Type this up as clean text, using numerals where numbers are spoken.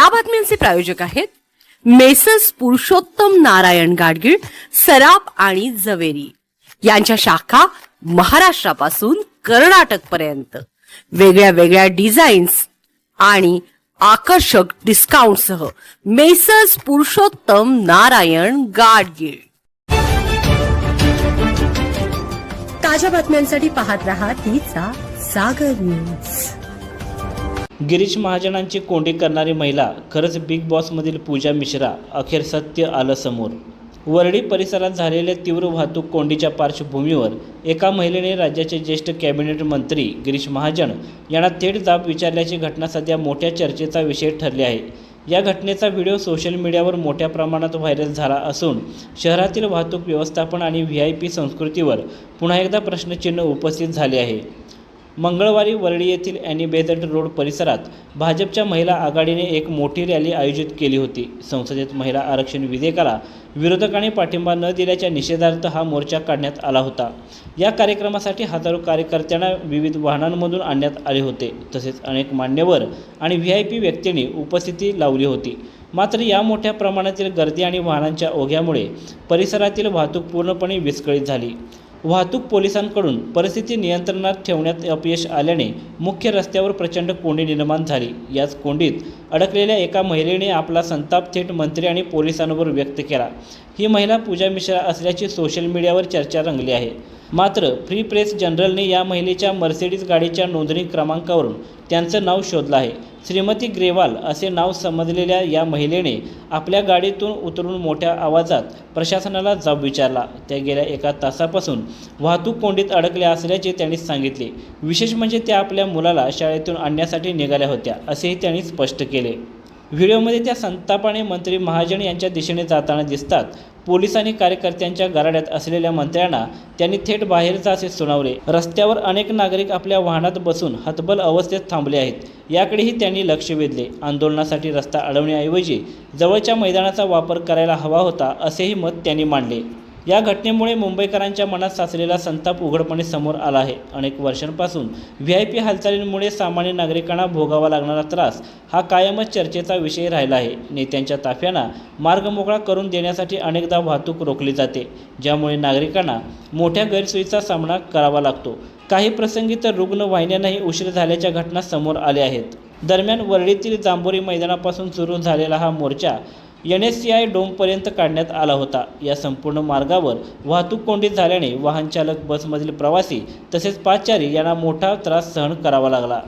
या बातम्यांचे प्रायोजक आहेत मेसर्स पुरुषोत्तम नारायण गाडगीळ, सराफ आणि जवेरी यांच्या शाखा महाराष्ट्रापासून कर्नाटक पर्यंत वेगळ्या वेगळ्या डिझाईन्स आणि आकर्षक डिस्काउंटसह मेसर्स पुरुषोत्तम नारायण गाडगीळ। ताज्या बातम्यांसाठी पाहत रहा तिचा सागर न्यूज। गिरीश महाजनांची कोंडी करणारी महिला खरंच बिग बॉस मधील पूजा मिश्रा, अखेर सत्य आलं समोर। वरळी परिसरात झालेल्या तीव्र वाहतूक कोंडीच्या पार्श्वभूमीवर एका महिलेने राज्याचे ज्येष्ठ कॅबिनेट मंत्री गिरीश महाजन यांना थेट जाब विचारल्याची घटना सध्या मोठ्या चर्चेचा विषय ठरली आहे। या घटनेचा व्हिडिओ सोशल मीडियावर मोठ्या प्रमाणात व्हायरल झाला असून शहरातील वाहतूक व्यवस्थापन आणि व्हीआयपी संस्कृतीवर पुन्हा एकदा प्रश्नचिन्ह उपस्थित झाले आहे। मंगळवारी वरळी येथील ॲनी बेझंट रोड परिसरात भाजपच्या महिला आघाडीने एक मोठी रॅली आयोजित केली होती। संसदेत महिला आरक्षण विधेयकाला विरोधकांनी पाठिंबा न दिल्याच्या निषेधार्थ हा मोर्चा काढण्यात आला होता। या कार्यक्रमासाठी हजारो कार्यकर्त्यांना विविध वाहनांमधून आणण्यात आले होते, तसेच अनेक मान्यवर आणि व्हीआयपी व्यक्तींनी उपस्थिती लावली होती। मात्र या मोठ्या प्रमाणातील गर्दी आणि वाहनांच्या ओघ्यामुळे परिसरातील वाहतूक पूर्णपणे विस्कळीत झाली। वाहतूक पोलिसांकडून परिस्थिती नियंत्रणात ठेवण्यात अपयश आल्याने मुख्य रस्त्यावर प्रचंड कोंडी निर्माण झाली। याच कोंडीत अडकलेल्या एका महिलेने आपला संताप थेट मंत्री आणि पोलिसांवर व्यक्त केला। ही महिला पूजा मिश्रा असल्याची सोशल मीडियावर चर्चा रंगली आहे। मात्र फ्री प्रेस जर्नलने या महिलेच्या मर्सिडीज गाडीच्या नोंदणी क्रमांकावरून त्यांचं नाव शोधलं आहे। श्रीमती ग्रेवाल असे नाव समजलेल्या या महिलेने आपल्या गाडीतून उतरून मोठ्या आवाजात प्रशासनाला जाब विचारला। त्या गेल्या 1 तासापासून वाहतूक कोंडीत अडकल्या असल्याचे त्यांनी सांगितले। विशेष म्हणजे त्या आपल्या मुलाला शाळेतून आणण्यासाठी निघाल्या होत्या असेही त्यांनी स्पष्ट केले। व्हिडिओमध्ये त्या संतापाने मंत्री महाजन यांच्या दिशेने जाताना दिसतात। पोलीस आणि कार्यकर्त्यांच्या गराड्यात असलेल्या मंत्र्यांना त्यांनी थेट बाहेर जासे सुनावले। रस्त्यावर अनेक नागरिक आपल्या वाहनात बसून हतबल अवस्थेत थांबले आहेत, याकडेही त्यांनी लक्ष वेधले। आंदोलनासाठी रस्ता अडवण्याऐवजी जवळच्या मैदानाचा वापर करायला हवा होता असेही मत त्यांनी मांडले। या घटनेमुळे मुंबईकरांच्या मनात साचलेला संताप उघडपणे समोर आला आहे। अनेक वर्षांपासून व्हीआयपी हालचालींमुळे सामान्य नागरिकांना भोगावा लागणारा त्रास हा कायमच चर्चेचा विषय राहिला आहे। नेत्यांच्या ताफ्यांना मार्ग मोकळा करून देण्यासाठी अनेकदा वाहतूक रोखली जाते, ज्यामुळे नागरिकांना मोठ्या गैरसोयीचा सामना करावा लागतो। काही प्रसंगी तर रुग्णवाहिन्यांनाही उशीर झाल्याच्या घटना समोर आल्या आहेत। दरम्यान वरळीतील जांभोरी मैदानापासून सुरू झालेला हा मोर्चा NSCI डोमपर्यंत काढण्यात आला होता। या संपूर्ण मार्गावर वाहतूक कोंडीत झाल्याने वाहन चालक, बसमधील प्रवासी तसेच पादचारी यांना मोठा त्रास सहन करावा लागला।